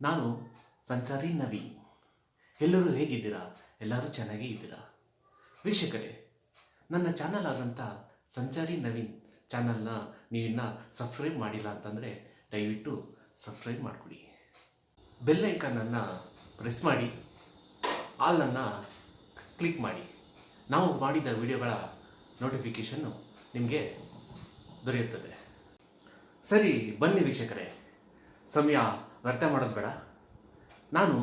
ನಾನು ಸಂಚಾರಿ ನವಿ. ಎಲ್ಲರೂ ಹೇಗಿದ್ದೀರಾ? ಎಲ್ಲರೂ ಚೆನ್ನಾಗೇ ಇದ್ದೀರಾ? ವೀಕ್ಷಕರೇ, ನನ್ನ ಚಾನಲ್ ಆದಂಥ ಸಂಚಾರಿ ನವೀನ್ ಚಾನಲ್ನ ನೀವಿನ್ನ ಸಬ್ಸ್ಕ್ರೈಬ್ ಮಾಡಿಲ್ಲ ಅಂತಂದರೆ ದಯವಿಟ್ಟು ಸಬ್ಸ್ಕ್ರೈಬ್ ಮಾಡಿಕೊಡಿ. ಬೆಲ್ ಐಕಾನನ್ನು ಪ್ರೆಸ್ ಮಾಡಿ, ಆಲನ್ನು ಕ್ಲಿಕ್ ಮಾಡಿ. ನಾವು ಮಾಡಿದ ವಿಡಿಯೋಗಳ ನೋಟಿಫಿಕೇಷನ್ನು ನಿಮಗೆ ದೊರೆಯುತ್ತದೆ. ಸರಿ, ಬನ್ನಿ ವೀಕ್ಷಕರೇ, ಸಮಯ ವ್ಯರ್ಥ ಮಾಡೋದು ಬೇಡ. ನಾನು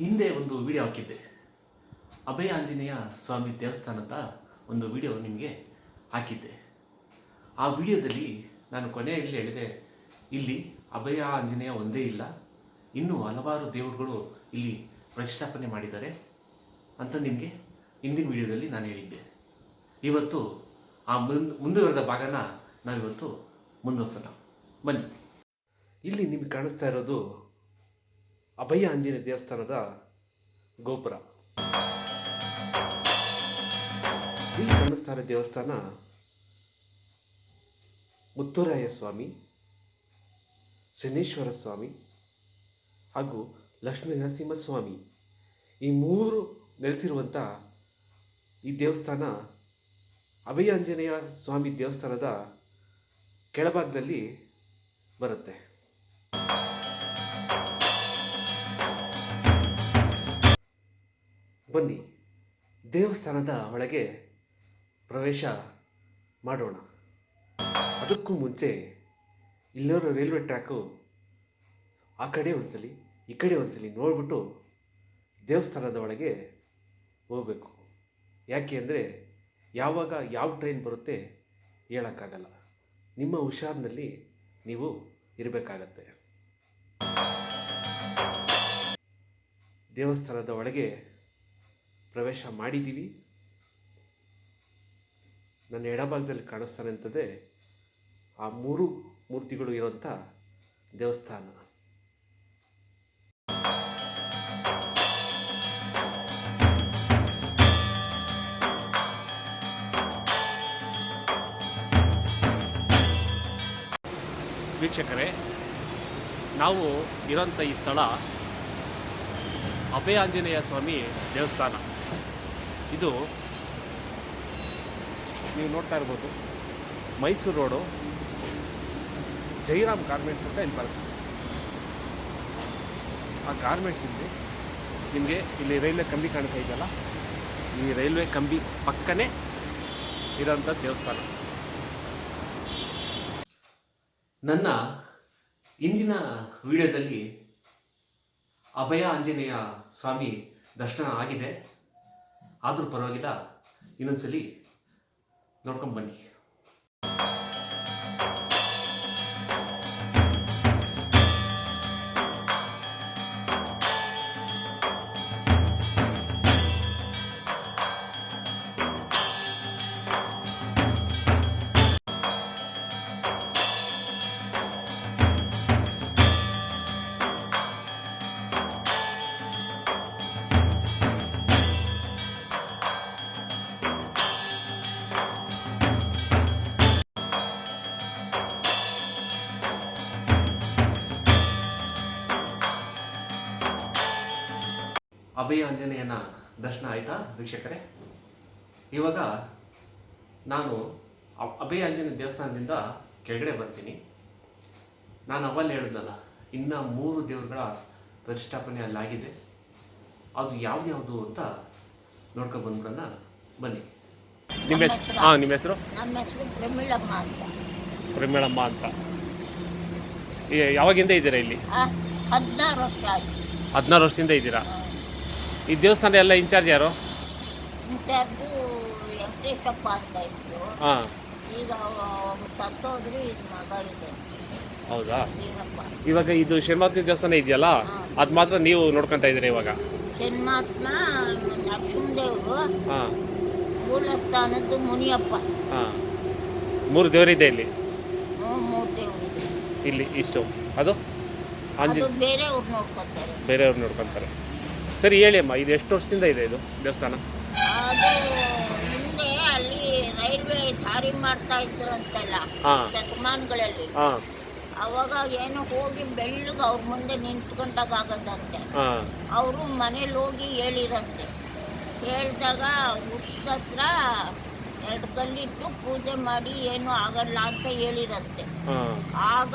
ಹಿಂದೆ ಒಂದು ವಿಡಿಯೋ ಹಾಕಿದ್ದೆ. ಅಭಯ ಆಂಜನೇಯ ಸ್ವಾಮಿ ದೇವಸ್ಥಾನದ ಒಂದು ವಿಡಿಯೋ ನಿಮಗೆ ಹಾಕಿದ್ದೆ. ಆ ವಿಡಿಯೋದಲ್ಲಿ ನಾನು ಕೊನೆಯಲ್ಲಿ ಹೇಳಿದೆ, ಇಲ್ಲಿ ಅಭಯ ಆಂಜನೇಯ ಒಂದೇ ಇಲ್ಲ, ಇನ್ನೂ ಹಲವಾರು ದೇವರುಗಳು ಇಲ್ಲಿ ಪ್ರತಿಷ್ಠಾಪನೆ ಮಾಡಿದ್ದಾರೆ ಅಂತ ನಿಮಗೆ ಹಿಂದಿನ ವಿಡಿಯೋದಲ್ಲಿ ನಾನು ಹೇಳಿದ್ದೆ. ಇವತ್ತು ಆ ಮುಂದುವರೆದ ಭಾಗನ ನಾವಿವತ್ತು ಮುಂದುವರ್ಸೋಣ. ಬನ್ನಿ. ಇಲ್ಲಿ ನಿಮಗೆ ಕಾಣಿಸ್ತಾ ಇರೋದು ಅಭಯ ಆಂಜನೇಯ ದೇವಸ್ಥಾನದ ಗೋಪುರ. ಇಲ್ಲಿ ಕಾಣಿಸ್ತಾ ಇರೋ ದೇವಸ್ಥಾನ ಮುತ್ತುರಾಯ ಸ್ವಾಮಿ, ಶನೇಶ್ವರ ಸ್ವಾಮಿ ಹಾಗೂ ಲಕ್ಷ್ಮೀ ನರಸಿಂಹಸ್ವಾಮಿ ಈ ಮೂರು ನೆಲೆಸಿರುವಂಥ ಈ ದೇವಸ್ಥಾನ ಅಭಯ ಆಂಜನೇಯ ಸ್ವಾಮಿ ದೇವಸ್ಥಾನದ ಕೆಳಭಾಗದಲ್ಲಿ ಬರುತ್ತೆ. ಬನ್ನಿ, ದೇವಸ್ಥಾನದ ಒಳಗೆ ಪ್ರವೇಶ ಮಾಡೋಣ. ಅದಕ್ಕೂ ಮುಂಚೆ ಇಲ್ಲಿರೋ ರೈಲ್ವೆ ಟ್ರ್ಯಾಕು ಆ ಕಡೆ ಒಂದ್ಸಲಿ ಈ ಕಡೆ ಒಂದ್ಸಲಿ ನೋಡ್ಬಿಟ್ಟು ದೇವಸ್ಥಾನದ ಒಳಗೆ ಹೋಗಬೇಕು. ಯಾಕೆ ಅಂದರೆ ಯಾವಾಗ ಯಾವ ಟ್ರೈನ್ ಬರುತ್ತೆ ಹೇಳೋಕ್ಕಾಗಲ್ಲ. ನಿಮ್ಮ ಹುಷಾರಿನಲ್ಲಿ ನೀವು ಇರಬೇಕಾಗತ್ತೆ. ದೇವಸ್ಥಾನದ ಒಳಗೆ ಪ್ರವೇಶ ಮಾಡಿದ್ದೀವಿ. ನನ್ನ ಎಡಭಾಗದಲ್ಲಿ ಕಾಣಿಸ್ತಾನೆ ಅಂತಂದರೆ ಆ ಮೂರು ಮೂರ್ತಿಗಳು ಇರುವಂಥ ದೇವಸ್ಥಾನ. ವೀಕ್ಷಕರೇ, ನಾವು ಇರೋಂಥ ಈ ಸ್ಥಳ ಅಭಯ ಆಂಜನೇಯ ಸ್ವಾಮಿ ದೇವಸ್ಥಾನ. ಇದು ನೀವು ನೋಡ್ತಾ ಇರ್ಬೋದು, ಮೈಸೂರು ರೋಡು, ಜೈರಾಮ್ ಗಾರ್ಮೆಂಟ್ಸ್ ಅಂತ ಇಲ್ಲಿ ಬರುತ್ತೆ. ಆ ಗಾರ್ಮೆಂಟ್ಸ್ ಇಲ್ಲಿ ನಿಮಗೆ ಇಲ್ಲಿ ರೈಲ್ವೆ ಕಂಬಿ ಕಾಣಿಸ್ತಾ ಇದೆಯಲ್ಲ, ಈ ರೈಲ್ವೆ ಕಂಬಿ ಪಕ್ಕನೇ ಇರೋಂಥ ದೇವಸ್ಥಾನ. ನನ್ನ ಇಂದಿನ ವಿಡಿಯೋದಲ್ಲಿ ಅಭಯ ಆಂಜನೇಯ ಸ್ವಾಮಿ ದರ್ಶನ ಆಗಿದೆ. ಆದರೂ ಪರವಾಗಿಲ್ಲ, ಇನ್ನೊಂದ್ಸಲಿ ನೋಡ್ಕೊಂಡು ಬನ್ನಿ. ಅಭಯ ಆಂಜನೇಯನ ದರ್ಶನ ಆಯಿತಾ ವೀಕ್ಷಕರೇ? ಇವಾಗ ನಾನು ಅಭಯ ಆಂಜನೇಯ ದೇವಸ್ಥಾನದಿಂದ ಕೆಳಗಡೆ ಬರ್ತೀನಿ. ನಾನು ಅವಲ್ಲಿ ಹೇಳಿದ್ನಲ್ಲ, ಇನ್ನು 3 ದೇವರುಗಳ ಪ್ರತಿಷ್ಠಾಪನೆ ಅಲ್ಲಾಗಿದೆ. ಅದು ಯಾವ್ದು ಅಂತ ನೋಡ್ಕೊಂಡು ಬಂದ್ಬಿಡೋಣ. ಬನ್ನಿ. ನಿಮ್ಮ ಹೆಸರು? ನಿಮ್ಮ ಹೆಸರು? ನಮ್ಮ ಹೆಸರು ಪ್ರಮೀಳಮ್ಮ ಅಂತ. ಪ್ರಮೀಳಮ್ಮ ಅಂತ. ಯಾವಾಗಿಂದ ಇದ್ದೀರಾ ಇಲ್ಲಿ? 16 ವರ್ಷ ಆಯ್ತು. 16 ವರ್ಷದಿಂದ ಇದ್ದೀರಾ? ಈ ದೇವಸ್ಥಾನ ಎಲ್ಲ ಇನ್ಚಾರ್ಜ್ ಯಾರು? ಇನ್ಚಾರ್ಜು ವೆಂಕಟೇಶಪ್ಪ ಅಂತ ಇತ್ತು. ಹಾಂ. ಈಗ ಸತ್ತೋದ್ರು, ಇದು ಮಗ ಇದೆ. ಹೌದಾ? ಏನಪ್ಪ, ಇವಾಗ ಇದು ಶನ್ಮಾತ್ಮ ದೇವಸ್ಥಾನ ಇದೆಯಲ್ಲ, ಅದು ಮಾತ್ರ ನೀವು ನೋಡ್ಕೊಂತ ಇದ್ದೀರಾ ಇವಾಗ? ಜನ್ಮಾತ್ಮ ನರಸಿಂಹದೇವರು, ಹಾಂ. ಮೂಲಸ್ಥಾನದ್ದು ಮುನಿಯಪ್ಪ. ಹಾಂ. 3 ದೇವರಿದೆ ಇಲ್ಲಿ? 3 ದೇವರು ಇಲ್ಲಿ. ಇಷ್ಟು ಅದು ಬೇರೆಯವ್ರು ನೋಡ್ಕೊತಾರೆ. ಬೇರೆಯವ್ರು ನೋಡ್ಕೊತಾರೆ. ಸರಿ, ಹೇಳಿ ಅಮ್ಮ, ಇದು ಎಷ್ಟು ವರ್ಷದಿಂದ ಇದೆ ಇದು ದೇವಸ್ಥಾನ? ಅದು ಹಿಂದೆ ಅಲ್ಲಿ ರೈಲ್ವೆ ದಾರಿ ಮಾಡ್ತಾ ಇದ್ರಂತೆಲ್ಲ ಶತಮಾನಗಳಲ್ಲಿ. ಅವಾಗ ಏನೋ ಹೋಗಿ ಬೆಳ್ಳಗೆ ಅವ್ರ ಮುಂದೆ ನಿಂತ್ಕೊಂಡಾಗದಂತೆ. ಹಾಂ ಅವರು ಮನೇಲಿ ಹೋಗಿ ಹೇಳಿರಂತೆ. ಹೇಳಿದಾಗ ಹುಟ್ಟದ ಹತ್ರ 2 ಕಲ್ಲಿಟ್ಟು ಪೂಜೆ ಮಾಡಿ ಏನೂ ಆಗಲ್ಲ ಅಂತ ಹೇಳಿರಂತೆ. ಹಾಂ ಆಗ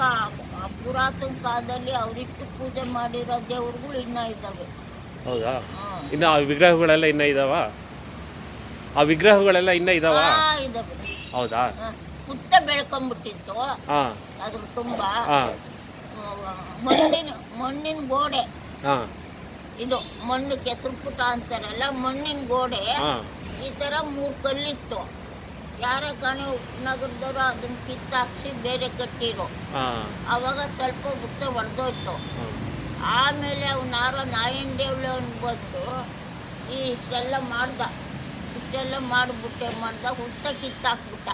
ಆ ಪುರಾತನ ಕಾಲದಲ್ಲಿ ಅವರಿಟ್ಟು ಪೂಜೆ ಮಾಡಿರೋ ದೇವ್ರುಗಳು ಇನ್ನೂ ಇದ್ದಾವೆ. ಹೌದಾ? ಇನ್ನು ಆ ವಿಗ್ರಹಗಳೆಲ್ಲ ಇನ್ನೂ ಇದಾವ? ಆ ವಿಗ್ರಹಗಳೆಲ್ಲ ಇನ್ನೂ ಇದಾವ? ಇದ್ದಾವೆ. ಹೌದಾ? ಹುತ್ತ ಬೆಳ್ಕೊಂಬಿಟ್ಟಿತ್ತು ಹಾಂ ಅದ್ರ ತುಂಬ. ಹಾಂ ಮಣ್ಣಿನ ಗೋಡೆ, ಹಾಂ ಇದು ಮಣ್ಣು ಕೆಸರು ಪುಟ ಅಂತಾರಲ್ಲ, ಮಣ್ಣಿನ ಗೋಡೆ ಹಾಂ ಈ ಥರ 3 ಕಲ್ಲಿತ್ತು. ಯಾರ ಕಾಣೆ ಉಪನಗರದವರು ಅದನ್ನ ಕಿತ್ತಾಕ್ಸಿ ಬೇರೆ ಕಟ್ಟಿರೋ. ಹಾಂ ಅವಾಗ ಸ್ವಲ್ಪ ಹುತ್ತ ಒಡೆದೋಯ್ತು. ಆಮೇಲೆ ಅವನಾರೋ ನಾಯಂಡೇವಳು ಬಂದು ಇಷ್ಟೆಲ್ಲ ಮಾಡ್ದ ಹುತ್ತ ಕಿತ್ತಾಕ್ಬಿಟ್ಟ.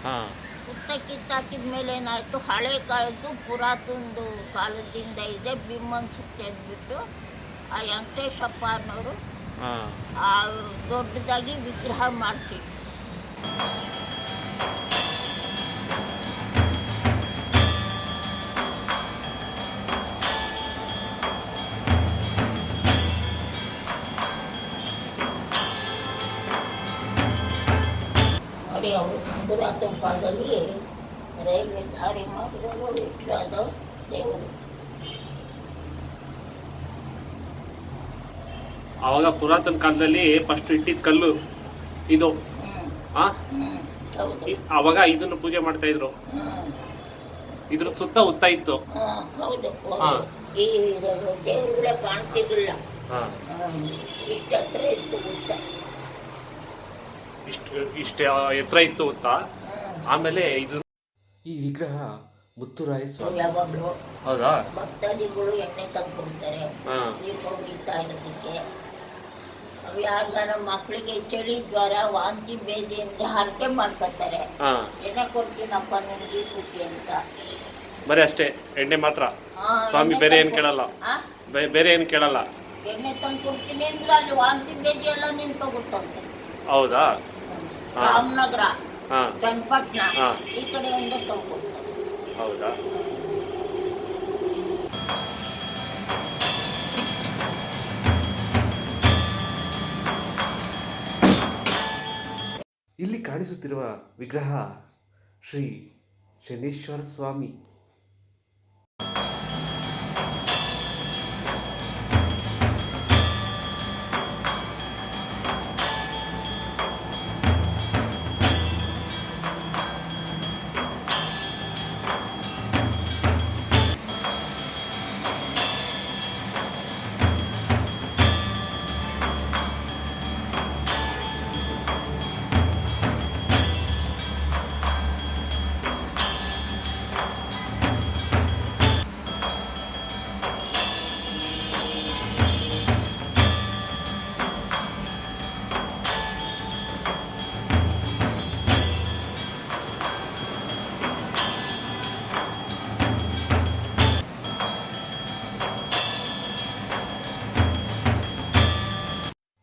ಹಾಂ ಹುತ್ತ ಕಿತ್ತಾಕಿದ ಮೇಲೆ ಏನಾಯಿತು, ಹಳೆ ಕಾಲದ್ದು ಪುರಾತನದು ಕಾಲದಿಂದ ಇದೆ ಬಿಮ್ಮನ್ಸುತ್ತೆ ಅಂದ್ಬಿಟ್ಟು ಆ ವೆಂಕಟೇಶಪ್ಪ ಅನ್ನೋರು ಹಾಂ ಆ ದೊಡ್ಡದಾಗಿ ವಿಗ್ರಹ ಮಾಡಿಸಿ. ನೋಡಿ, ಅವರು ಪುರಾತನ ಕಾಲದಲ್ಲಿ ರೈಲ್ವೆ ದಾರಿ ಮಾಡಿರೋರು ಇಟ್ಟರಾದ ದೇವರು. ಆವಾಗ ಪುರಾತನ ಕಾಲದಲ್ಲಿ ಫಸ್ಟ್ ಇಟ್ಟಿದ್ದ ಕಲ್ಲು ಇದು. ಹೌದು. ಆವಾಗ ಇದನ್ನು ಪೂಜೆ ಮಾಡ್ತಾ ಇದ್ರು. ಇದ್ರ ಸುತ್ತ ಉತ್ತ ಇತ್ತು. ಹೌದು. ಹಾಂ ಈ ದೇವ್ರುಗಳೇ ಕಾಣ್ತಿರ್ಲಿಲ್ಲ. ಹಾಂ ಇಷ್ಟು ಹತ್ರ ಇತ್ತು ಉತ್ತ. ಇಷ್ಟು ಎತ್ತರ ಇತ್ತು ಉತ್ತ. ಆಮೇಲೆ ಇದು ಈ ವಿಗ್ರಹ ಮುತ್ತುರಾಯ ಸ್ವಾಮಿ. ಯಾವಾಗಲೂ ಹೌದಾ? ಭಕ್ತಾದಿಗಳು ಎಣ್ಣೆ ತಂದ್ಬಿಡ್ತಾರೆ ದೀಪ ಉರಿತಾ ಇರೋದಕ್ಕೆ. ಅವು ಯಾರಿಗಾರ ಮಕ್ಕಳಿಗೆ ಚಳಿ ಜ್ವರ ವಾಂತಿ ಬೇದಿ ಅಂದ್ರೆ ಹರಕೆ ಮಾಡ್ಕೊತಾರೆ. ಎಣ್ಣೆ ಕೊಡ್ತೀನಪ್ಪ ನನಗೆ ದೀಪಕ್ಕೆ ಅಂತ. ಬರೀ ಅಷ್ಟೇ ಎಣ್ಣೆ ಮಾತ್ರ? ಸ್ವಾಮಿ ಬೇರೆ ಏನು ಕೇಳಲ್ಲ? ಬೇರೆ ಏನು ಕೇಳಲ್ಲ? ಎಣ್ಣೆ ತಂದು ಕೊಡ್ತೀನಿ ಅಂದ್ರೆ ಅಲ್ಲಿ ವಾಂತಿ ಬೇದಿ ಎಲ್ಲ ನಿಂತೋಗುತ್ತಂತೆ. ಹೌದಾ? ರಾಮನಗರ, ಚನ್ನಪಟ್ಟಣ ಈ ಕಡೆಯಿಂದ ತಂದ್ಕೊಡ್ತಾರೆ. ಹೌದಾ? ಇಲ್ಲಿ ಕಾಣಿಸುತ್ತಿರುವ ವಿಗ್ರಹ ಶ್ರೀ ಶನೇಶ್ವರ ಸ್ವಾಮಿ.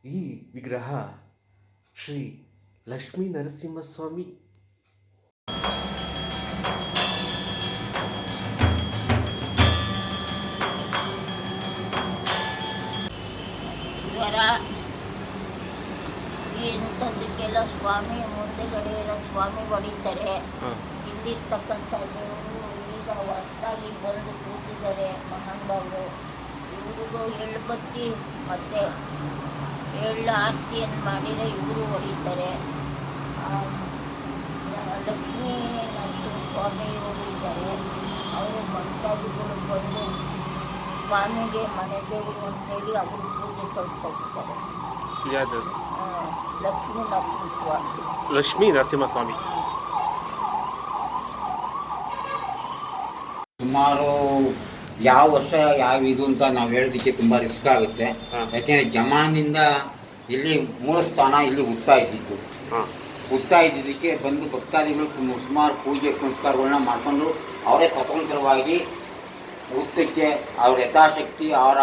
ಈ ವಿಗ್ರಹ ಶ್ರೀ ಲಕ್ಷ್ಮೀ ನರಸಿಂಹಸ್ವಾಮಿ. ಜ್ವರ ಇಂಥದ್ದಕ್ಕೆಲ್ಲ ಸ್ವಾಮಿ ಮುಂದೆಗಡೆ ಇರೋ ಸ್ವಾಮಿ ಹೊಡಿತಾರೆ. ಇಲ್ಲಿರ್ತಕ್ಕಂಥದ್ದು ಈಗ ಹೊಸದಾಗಿ ಬಂದು ಕೂತಿದ್ದಾರೆ ಮಹಾನುಭಾವರು. ಇವ್ರಿಗೂ ಎಳ್ಳು ಬತ್ತಿ ಮತ್ತು ಎಳ್ಳು ಆರತಿಯನ್ನು ಮಾಡಿದರೆ ಇವರು ಹೊಡಿತಾರೆ. ಲಕ್ಷ್ಮೀ ನರಸಿಂಹಸ್ವಾಮಿಯವರು ಇದ್ದಾರೆ. ಅವರು ಭಕ್ತಾದಿಗಳು ಬಂದು ಸ್ವಾಮಿಗೆ ಮನೆ ದೇವರು ಅಂತೇಳಿ ಅವರು ಪೂಜೆ ಸಲ್ಲಿಸ್ತಾರೆ. ಲಕ್ಷ್ಮೀ ನರಸಿಂಹಸ್ವಾಮಿ. ಸುಮಾರು ಯಾವ ವರ್ಷ ಯಾವ ಇದು ಅಂತ ನಾವು ಹೇಳೋದಕ್ಕೆ ತುಂಬ ರಿಸ್ಕ್ ಆಗುತ್ತೆ. ಯಾಕೆಂದರೆ ಜಮಾನಿಂದ ಇಲ್ಲಿ ಮೂಲ ಸ್ಥಾನ ಇಲ್ಲಿ ಹುತ್ತಾ ಇದ್ದಿದ್ದು. ಹುತ್ತಾ ಇದ್ದಿದ್ದಕ್ಕೆ ಬಂದು ಭಕ್ತಾದಿಗಳು ಸುಮಾರು ಪೂಜೆ ಪುನಸ್ಕಾರಗಳನ್ನ ಮಾಡಿಕೊಂಡು ಅವರೇ ಸ್ವತಂತ್ರವಾಗಿ ಹುತ್ತಕ್ಕೆ ಅವ್ರ ಯಥಾಶಕ್ತಿ ಅವರ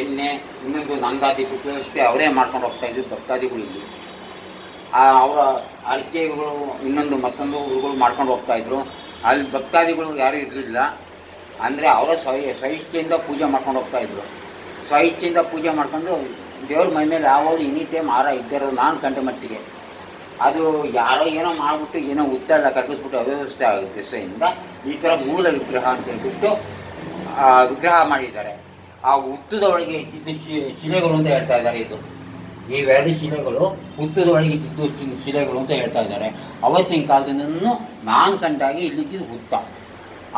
ಎಣ್ಣೆ ಇನ್ನೊಂದು ನಂದಾದೀಪ ವ್ಯವಸ್ಥೆ ಅವರೇ ಮಾಡ್ಕೊಂಡು ಹೋಗ್ತಾಯಿದ್ರು ಭಕ್ತಾದಿಗಳು. ಇಲ್ಲಿ ಅವರ ಅಡಿಕೆಗಳು ಇನ್ನೊಂದು ಮತ್ತೊಂದು ಊರುಗಳು ಮಾಡ್ಕೊಂಡು ಹೋಗ್ತಾಯಿದ್ರು. ಅಲ್ಲಿ ಭಕ್ತಾದಿಗಳು ಯಾರೂ ಇರಲಿಲ್ಲ. ಅಂದರೆ ಅವರ ಸ್ವಇಚ್ಛೆಯಿಂದ ಪೂಜೆ ಮಾಡ್ಕೊಂಡು ಹೋಗ್ತಾಯಿದ್ರು. ಸ್ವಇಚ್ಛೆಯಿಂದ ಪೂಜೆ ಮಾಡ್ಕೊಂಡು ದೇವ್ರ ಮೈ ಮೇಲೆ ಯಾವಾಗ ಎನಿ ಟೈಮ್ ಹಾರ ಇದ್ದೇ ಇರೋದು ನಾನು ಕಂಡ ಮಟ್ಟಿಗೆ. ಅದು ಯಾರೋ ಏನೋ ಮಾಡಿಬಿಟ್ಟು ಏನೋ ಉತ್ತರ ಕರ್ಕಿಸ್ಬಿಟ್ಟು ಅವ್ಯವಸ್ಥೆ ಆಗುತ್ತೆ ದೆಸೆಯಿಂದ ಈ ಥರ ಮೂಲ ವಿಗ್ರಹ ಅಂತ ಹೇಳ್ಬಿಟ್ಟು ವಿಗ್ರಹ ಮಾಡಿದ್ದಾರೆ. ಆ ಹುತ್ತದ ಒಳಗೆ ಇದ್ದಿದ್ದು ಶಿಲೆಗಳು ಅಂತ ಹೇಳ್ತಾ ಇದ್ದಾರೆ. ಇವೆರಡು ಶಿಲೆಗಳು ಹುತ್ತದ ಒಳಗೆ ಇದ್ದಿದ್ದು ಶಿಲೆಗಳು ಅಂತ ಹೇಳ್ತಾ ಇದ್ದಾರೆ. ಅವತ್ತಿನ ಕಾಲದಿಂದನೂ ನಾನು ಕಂಡಾಗಿ ಇಲ್ಲಿದ್ದು ಹುತ್ತ.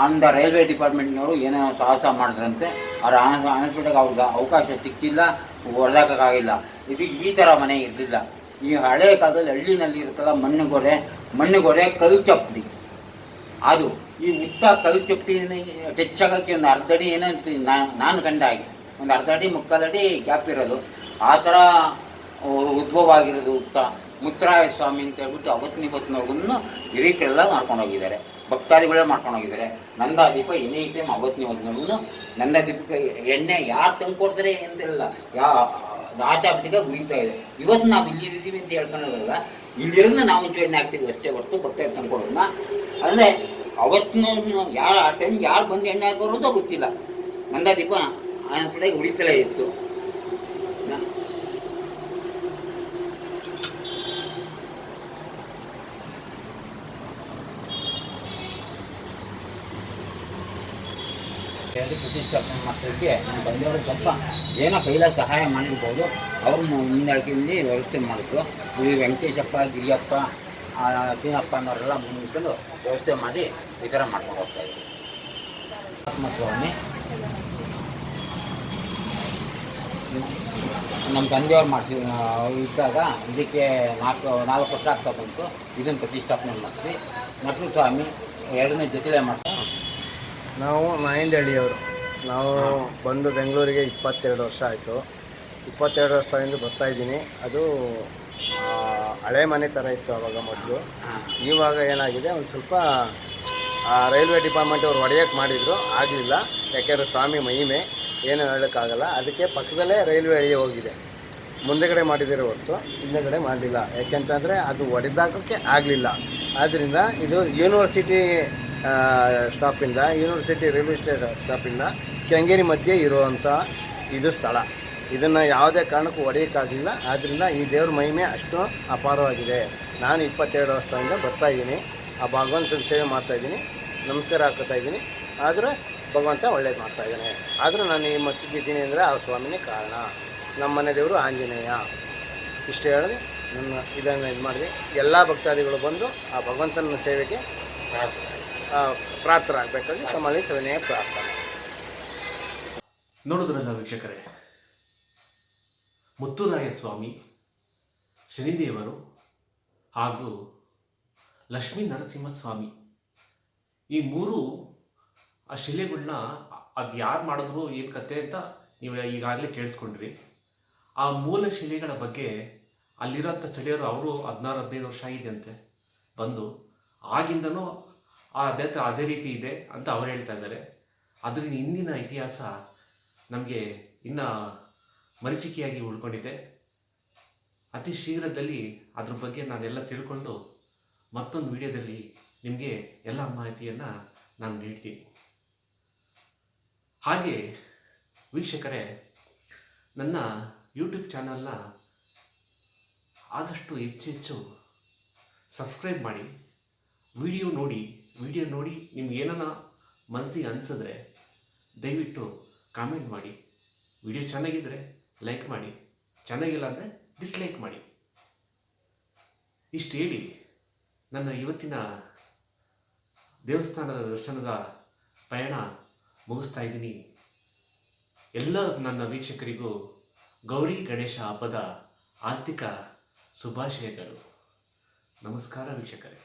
ಅಂದ ರೈಲ್ವೆ ಡಿಪಾರ್ಟ್ಮೆಂಟ್ನವರು ಏನೋ ಸಾಹಸ ಮಾಡಿದ್ರಂತೆ. ಅವ್ರು ಅನಿಸ್ಬಿಟ್ಟಾಗ ಅವ್ರಿಗೆ ಅವಕಾಶ ಸಿಕ್ತಿಲ್ಲ, ಹೊಡೆದಾಕಾಗಿಲ್ಲ. ಇದು ಈ ಥರ ಮನೆ ಇರಲಿಲ್ಲ. ಈ ಹಳೆಯ ಕಾಲದಲ್ಲಿ ಹಳ್ಳಿನಲ್ಲಿ ಇರ್ತಲ್ಲ ಮಣ್ಣುಗೋಡೆ ಕಲ್ಲು ಚಪ್ಪಡಿ. ಅದು ಈ ಹುತ್ತ ಕಲ್ಲು ಚಪ್ಪಡಿ ಟಚ್ ಆಗೋಕ್ಕೆ ಒಂದು ಅರ್ಧ ಅಡಿ ಏನೋ ನಾನು ಕಂಡ ಹಾಗೆ ಒಂದು ಅರ್ಧ ಅಡಿ ಮುಕ್ಕಾಲು ಅಡಿ ಗ್ಯಾಪ್ ಇರೋದು. ಆ ಥರ ಉದ್ಭವ ಆಗಿರೋದು ಹುತ್ತ. ಮುತ್ತರಾಯ ಸ್ವಾಮಿ ಅಂತ ಹೇಳ್ಬಿಟ್ಟು ಅವತ್ತಿನವರೆಗೂ ಹಿರಿಕರೆಲ್ಲ ಮಾಡ್ಕೊಂಡೋಗಿದ್ದಾರೆ, ಭಕ್ತಾದಿಗಳೇ ಮಾಡ್ಕೊಂಡೋಗಿದ್ದಾರೆ. ನಂದಾದೀಪ ಎನಿ ಟೈಮ್ ಅವತ್ತಿನವರೆಗೂ ನಂದಾದೀಪಕ್ಕೆ ಎಣ್ಣೆ ಯಾರು ತಂದು ಕೊಡ್ತಾರೆ ಅಂತ ಹೇಳಿಲ್ಲ, ಆಟಾಪಿಟಿಗೆ ಉಳಿತಾ ಇದೆ. ಇವತ್ತು ನಾವು ಇಲ್ಲಿದ್ದೀವಿ ಅಂತ ಹೇಳ್ಕೊಳ್ಳೋದಲ್ಲ, ಇಲ್ಲಿರೋದನ್ನ ನಾವು ಎಣ್ಣೆ ಹಾಕ್ತೀವಿ ಅಷ್ಟೇ ಹೊರತು ಭಕ್ತಾದಿ ತಂದು ಕೊಡೋದನ್ನ. ಅಂದರೆ ಅವತ್ತಿನ ಯಾರು ಆ ಟೈಮ್ಗೆ ಯಾರು ಬಂದು ಎಣ್ಣೆ ಹಾಕೋರು ಅಂತ ಗೊತ್ತಿಲ್ಲ. ನಂದಾದೀಪ ಅನಿಸ್ಬಿಟ್ಟಾಗಿ ಉಳಿತಲೇ ಇತ್ತು. ಪ್ರತಿಷ್ಠಾಪನೆ ಮಾಡ್ಸೋದಕ್ಕೆ ನಮ್ಮ ತಂದೆಯವರು ಸ್ವಲ್ಪ ಏನೋ ಕೈಲ ಸಹಾಯ ಮಾಡಿರ್ಬೋದು. ಅವರು ಮುಂದಾಳ್ಕೆಯಲ್ಲಿ ವ್ಯವಸ್ಥೆ ಮಾಡಿದ್ರು. ಈ ವೆಂಕಟೇಶಪ್ಪ, ಗಿರಿಯಪ್ಪ, ಸೀನಪ್ಪ ಅನ್ನೋರೆಲ್ಲ ಮುಂದ್ಕೊಂಡು ವ್ಯವಸ್ಥೆ ಮಾಡಿ ಈ ಥರ ಮಾಡ್ಕೊಂಡು ಹೋಗ್ತಾಯಿದ್ರು. ಆತ್ಮಸ್ವಾಮಿ ನಮ್ಮ ತಂದೆಯವ್ರು ಮಾಡಿಸಿ ಇದ್ದಾಗ ಇದಕ್ಕೆ 4 ವರ್ಷ ಆಗ್ತಾ ಬಂತು. ಇದನ್ನು ಪ್ರತಿಷ್ಠಾಪನೆ ಮಾಡಿಸಿ ನಟರು ಸ್ವಾಮಿ ಎರಡನೇ ಜೊತೆಲೇ ಮಾಡ್ತಾ. ನಾವು ನಾಯಂಡಹಳ್ಳಿಯವರು. ನಾವು ಬಂದು ಬೆಂಗಳೂರಿಗೆ 22 ವರ್ಷ ಆಯಿತು. 22 ವರ್ಷದಿಂದ ಬರ್ತಾಯಿದ್ದೀನಿ. ಅದು ಹಳೆ ಮನೆ ಥರ ಇತ್ತು ಆವಾಗ ಮೊದಲು. ಇವಾಗ ಏನಾಗಿದೆ, ಒಂದು ಸ್ವಲ್ಪ ರೈಲ್ವೆ ಡಿಪಾರ್ಟ್ಮೆಂಟ್ ಅವ್ರು ಹೊಡೆಯೋಕ್ಕೆ ಮಾಡಿದರು, ಆಗಲಿಲ್ಲ. ಯಾಕೆಂದರೆ ಸ್ವಾಮಿ ಮಹಿಮೆ ಏನು ಹೇಳೋಕ್ಕಾಗಲ್ಲ. ಅದಕ್ಕೆ ಪಕ್ಕದಲ್ಲೇ ರೈಲ್ವೆ ಹಳಿ ಹೋಗಿದೆ. ಮುಂದೆಗಡೆ ಮಾಡಿದ್ದೀರೋ ಹೊರತು ಹಿಂದೆಗಡೆ ಮಾಡಲಿಲ್ಲ. ಯಾಕೆಂತಂದರೆ ಅದು ಹೊಡೆದಾಕೋಕ್ಕೆ ಆಗಲಿಲ್ಲ. ಆದ್ದರಿಂದ ಇದು ಯೂನಿವರ್ಸಿಟಿ ಸ್ಟಾಪಿಂದ ಯೂನಿವರ್ಸಿಟಿ ರೈಲ್ವೆ ಸ್ಟಾಪಿಂದ ಕೆಂಗೇರಿ ಮಧ್ಯೆ ಇರುವಂಥ ಇದು ಸ್ಥಳ. ಇದನ್ನು ಯಾವುದೇ ಕಾರಣಕ್ಕೂ ಹೊಡೆಯೋಕ್ಕಾಗಲಿಲ್ಲ. ಆದ್ದರಿಂದ ಈ ದೇವ್ರ ಮಹಿಮೆ ಅಷ್ಟು ಅಪಾರವಾಗಿದೆ. ನಾನು 22 ವರ್ಷದಿಂದ ಬರ್ತಾಯಿದ್ದೀನಿ. ಆ ಭಗವಂತನ ಸೇವೆ ಮಾಡ್ತಾಯಿದ್ದೀನಿ, ನಮಸ್ಕಾರ ಹಾಕ್ತಾಯಿದ್ದೀನಿ. ಆದರೆ ಭಗವಂತ ಒಳ್ಳೇದು ಮಾಡ್ತಾಯಿದ್ದಾನೆ. ಆದರೂ ನಾನು ಈ ಮತ್ತಿದ್ದೀನಿ ಅಂದರೆ ಆ ಸ್ವಾಮಿನೇ ಕಾರಣ. ನಮ್ಮ ಮನೆ ದೇವರು ಆಂಜನೇಯ. ಇಷ್ಟು ಹೇಳಿ ನನ್ನ ಇದನ್ನು ಇದು ಮಾಡಿದೆ. ಎಲ್ಲ ಭಕ್ತಾದಿಗಳು ಬಂದು ಆ ಭಗವಂತನ ಸೇವೆಗೆ ಪ್ರಾರ್ಥರಾಗಬೇಕಾಗಿ ತಮ್ಮಲ್ಲಿ ಸವಿನಯ ಪ್ರಾರ್ಥನೆ. ನೋಡಿದ್ರಲ್ಲ ವೀಕ್ಷಕರೇ, ಮುತ್ತುರಾಯ ಸ್ವಾಮಿ, ಶನಿದೇವರು ಹಾಗೂ ಲಕ್ಷ್ಮೀ ನರಸಿಂಹಸ್ವಾಮಿ ಈ ಮೂರು ಆ ಶಿಲೆಗಳನ್ನ ಅದು ಯಾರು ಮಾಡಿದ್ರು ಏನು ಕತೆ ಅಂತ ನೀವು ಈಗಾಗಲೇ ಕೇಳಿಸ್ಕೊಂಡ್ರಿ. ಆ ಮೂಲ ಶಿಲೆಗಳ ಬಗ್ಗೆ ಅಲ್ಲಿರೋಂಥ ಸ್ಥಳೀಯರು ಅವರು 16-15 ವರ್ಷ ಆಗಿದೆ ಅಂತೆ ಬಂದು, ಆಗಿಂದನೂ ಅದೇ ರೀತಿ ಇದೆ ಅಂತ ಅವ್ರು ಹೇಳ್ತಾ ಇದ್ದಾರೆ. ಅದ್ರ ಹಿಂದಿನ ಇತಿಹಾಸ ನಮಗೆ ಇನ್ನು ಮರೀಚಿಕೆಯಾಗಿ ಉಳ್ಕೊಂಡಿದೆ. ಅತಿ ಶೀಘ್ರದಲ್ಲಿ ಅದ್ರ ಬಗ್ಗೆ ನಾನೆಲ್ಲ ತಿಳ್ಕೊಂಡು ಮತ್ತೊಂದು ವಿಡಿಯೋದಲ್ಲಿ ನಿಮಗೆ ಎಲ್ಲ ಮಾಹಿತಿಯನ್ನು ನಾನು ನೀಡ್ತೀನಿ. ಹಾಗೆ ವೀಕ್ಷಕರೇ, ನನ್ನ ಯೂಟ್ಯೂಬ್ ಚಾನಲ್ನ ಆದಷ್ಟು ಹೆಚ್ಚು ಸಬ್ಸ್ಕ್ರೈಬ್ ಮಾಡಿ. ವಿಡಿಯೋ ನೋಡಿ ನಿಮ್ಗೆ ಏನನ್ನ ಮನಸ್ಸಿಗೆ ಅನಿಸಿದ್ರೆ ದಯವಿಟ್ಟು ಕಾಮೆಂಟ್ ಮಾಡಿ. ವಿಡಿಯೋ ಚೆನ್ನಾಗಿದ್ದರೆ ಲೈಕ್ ಮಾಡಿ, ಚೆನ್ನಾಗಿಲ್ಲ ಅಂದರೆ ಡಿಸ್ಲೈಕ್ ಮಾಡಿ. ಇಷ್ಟು ಹೇಳಿ ನನ್ನ ಇವತ್ತಿನ ದೇವಸ್ಥಾನದ ದರ್ಶನದ ಪಯಣ ಮುಗಿಸ್ತಾ ಇದ್ದೀನಿ. ಎಲ್ಲ ನನ್ನ ವೀಕ್ಷಕರಿಗೂ ಗೌರಿ ಗಣೇಶ ಹಬ್ಬದ ಆರ್ಥಿಕ ಶುಭಾಶಯಗಳು. ನಮಸ್ಕಾರ ವೀಕ್ಷಕರೇ.